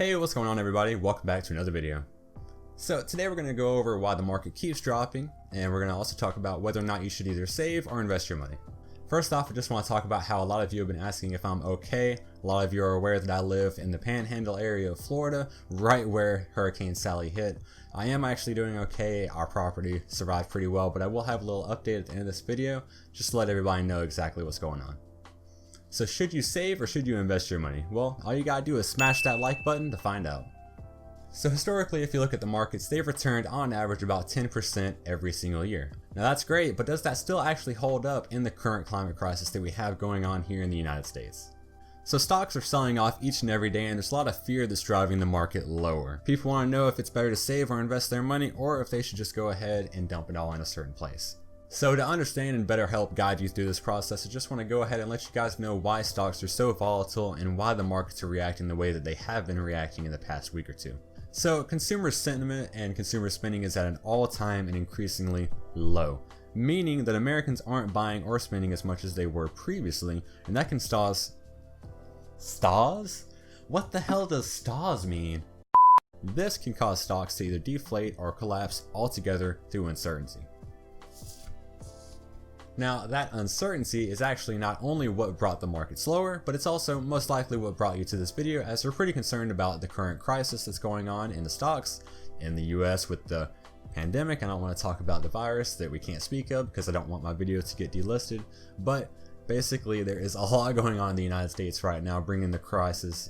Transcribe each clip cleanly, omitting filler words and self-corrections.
Hey, what's going on everybody? Welcome back to another video. So today we're going to go over why the market keeps dropping, and we're going to also talk about whether or not you should either save or invest your money. First off, I just want to talk about how a lot of you have been asking if I'm okay. A lot of you are aware that I live in the Panhandle area of Florida, right where Hurricane Sally hit. I am actually doing okay. Our property survived pretty well, but I will have a little update at the end of this video just to let everybody know exactly what's going on. So should you save or should you invest your money? Well, all you gotta do is smash that like button to find out. So historically, if you look at the markets, they've returned on average about 10% every single year. Now that's great, but does that still actually hold up in the current climate crisis that we have going on here in the United States? So stocks are selling off each and every day, and there's a lot of fear that's driving the market lower. People want to know if it's better to save or invest their money, or if they should just go ahead and dump it all in a certain place. So to understand and better help guide you through this process, I just want to go ahead and let you guys know why stocks are so volatile and why the markets are reacting the way that they have been reacting in the past week or two. So consumer sentiment and consumer spending is at an all-time and increasingly low, meaning that Americans aren't buying or spending as much as they were previously, and that can cause stars? What the hell does stars mean? This can cause stocks to either deflate or collapse altogether through uncertainty. Now, that uncertainty is actually not only what brought the market slower, but it's also most likely what brought you to this video, as we're pretty concerned about the current crisis that's going on in the stocks in the US with the pandemic. I don't want to talk about the virus that we can't speak of because I don't want my video to get delisted, but basically there is a lot going on in the United States right now, bringing the crisis.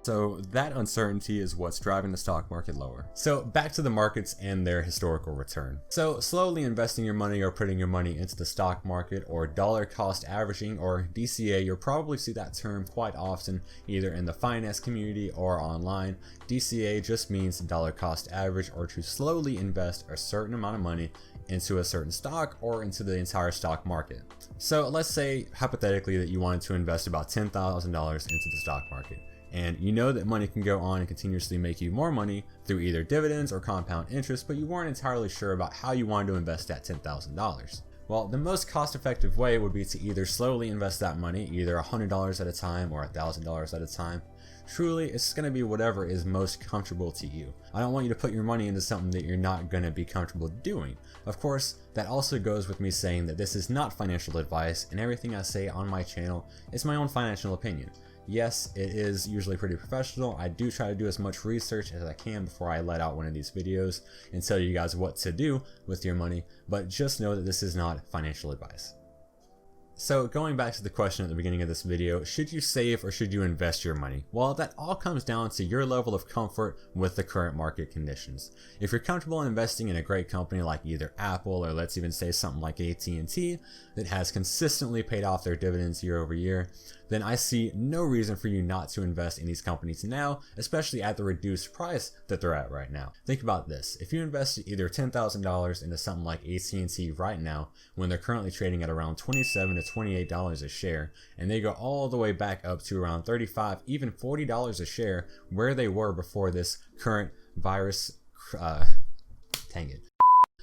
So that uncertainty is what's driving the stock market lower. So back to the markets and their historical return. So slowly investing your money or putting your money into the stock market, or dollar cost averaging, or DCA, you'll probably see that term quite often either in the finance community or online. DCA just means dollar cost average, or to slowly invest a certain amount of money into a certain stock or into the entire stock market. So let's say hypothetically that you wanted to invest about $10,000 into the stock market. And you know that money can go on and continuously make you more money through either dividends or compound interest, but you weren't entirely sure about how you wanted to invest that $10,000. Well, the most cost-effective way would be to either slowly invest that money, either $100 at a time or $1,000 at a time. Truly, it's going to be whatever is most comfortable to you. I don't want you to put your money into something that you're not going to be comfortable doing. Of course, that also goes with me saying that this is not financial advice, and everything I say on my channel is my own financial opinion. Yes, it is usually pretty professional. I do try to do as much research as I can before I let out one of these videos and tell you guys what to do with your money, but just know that this is not financial advice. So going back to the question at the beginning of this video, should you save or should you invest your money? Well, that all comes down to your level of comfort with the current market conditions. If you're comfortable in investing in a great company like either Apple, or let's even say something like AT&T that has consistently paid off their dividends year over year, then I see no reason for you not to invest in these companies now, especially at the reduced price that they're at right now. Think about this. If you invested either $10,000 into something like AT&T right now, when they're currently trading at around $27 to $28 a share, and they go all the way back up to around $35, even $40 a share, where they were before this current virus,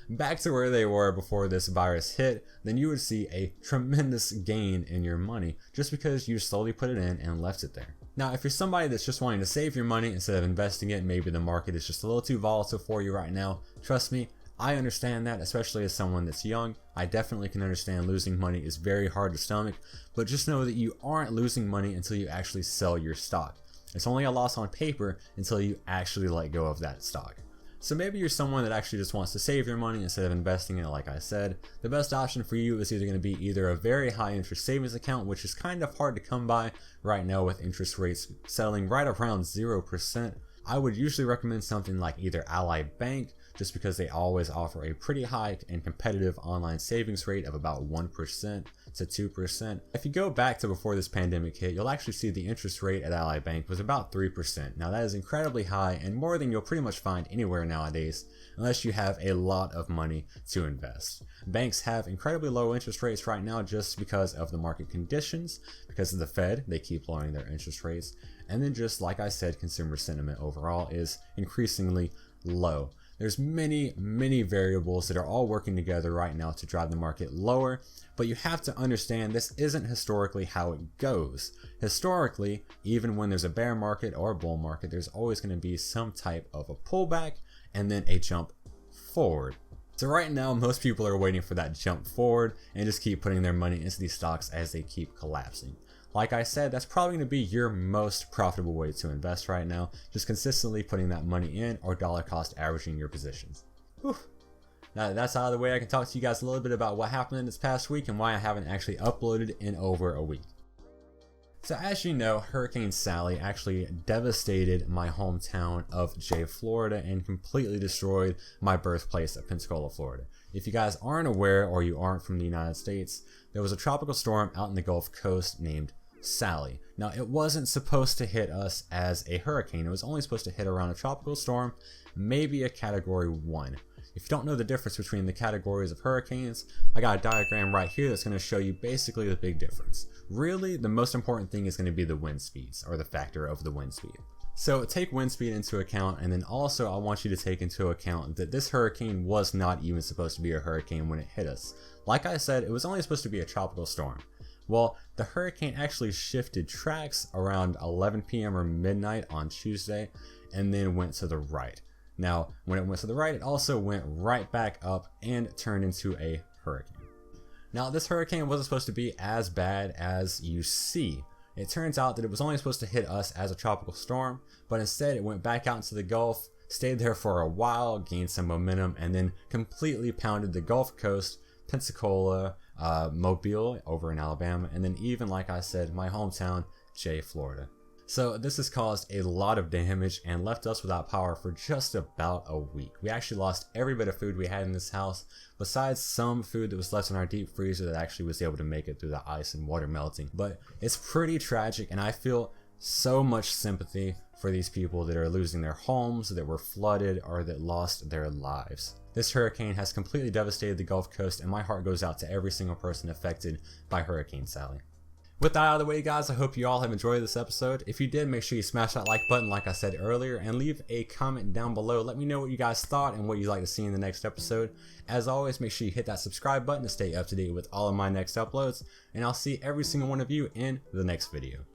back to where they were before this virus hit, then you would see a tremendous gain in your money just because you slowly put it in and left it there. Now, if you're somebody that's just wanting to save your money instead of investing it, maybe the market is just a little too volatile for you right now, trust me, I understand that, especially as someone that's young. I definitely can understand losing money is very hard to stomach, but just know that you aren't losing money until you actually sell your stock. It's only a loss on paper until you actually let go of that stock. So maybe you're someone that actually just wants to save your money instead of investing in it. Like I said, the best option for you is either going to be either a very high interest savings account, which is kind of hard to come by right now with interest rates settling right around 0%. I would usually recommend something like either Ally Bank, just because they always offer a pretty high and competitive online savings rate of about 1% to 2%. If you go back to before this pandemic hit, you'll actually see the interest rate at Ally Bank was about 3%. Now that is incredibly high and more than you'll pretty much find anywhere nowadays, unless you have a lot of money to invest. Banks have incredibly low interest rates right now just because of the market conditions, because of the Fed, they keep lowering their interest rates, and then just like I said, consumer sentiment overall is increasingly low. There's many variables that are all working together right now to drive the market lower, but you have to understand this isn't historically how it goes. Historically, even when there's a bear market or a bull market, there's always going to be some type of a pullback and then a jump forward. So right now, most people are waiting for that jump forward and just keep putting their money into these stocks as they keep collapsing. Like I said, that's probably going to be your most profitable way to invest right now, just consistently putting that money in or dollar cost averaging your positions. Whew. Now that that's out of the way, I can talk to you guys a little bit about what happened in this past week and why I haven't actually uploaded in over a week. So as you know, Hurricane Sally actually devastated my hometown of Jay, Florida, and completely destroyed my birthplace of Pensacola, Florida. If you guys aren't aware or you aren't from the United States, there was a tropical storm out in the Gulf Coast named Sally. Now, it wasn't supposed to hit us as a hurricane. It was only supposed to hit around a tropical storm, maybe a category 1. If you don't know the difference between the categories of hurricanes, I got a diagram right here that's going to show you basically the big difference. Really, the most important thing is going to be the wind speeds, or the factor of the wind speed. So take wind speed into account, and then also I want you to take into account that this hurricane was not even supposed to be a hurricane when it hit us. Like I said, it was only supposed to be a tropical storm. Well, the hurricane actually shifted tracks around 11 p.m. or midnight on Tuesday, and then went to the right. Now, when it went to the right, it also went right back up and turned into a hurricane. Now, this hurricane wasn't supposed to be as bad as you see. It turns out that it was only supposed to hit us as a tropical storm, but instead it went back out into the Gulf, stayed there for a while, gained some momentum, and then completely pounded the Gulf Coast, Pensacola, Mobile over in Alabama, and then even, like I said, my hometown, Jay, Florida. So this has caused a lot of damage and left us without power for just about a week. We actually lost every bit of food we had in this house, besides some food that was left in our deep freezer that actually was able to make it through the ice and water melting. But it's pretty tragic, and I feel so much sympathy for these people that are losing their homes, that were flooded, or that lost their lives. This hurricane has completely devastated the Gulf Coast, and my heart goes out to every single person affected by Hurricane Sally. With that out of the way, guys, I hope you all have enjoyed this episode. If you did, make sure you smash that like button like I said earlier, and leave a comment down below. Let me know what you guys thought and what you'd like to see in the next episode. As always, make sure you hit that subscribe button to stay up to date with all of my next uploads, and I'll see every single one of you in the next video.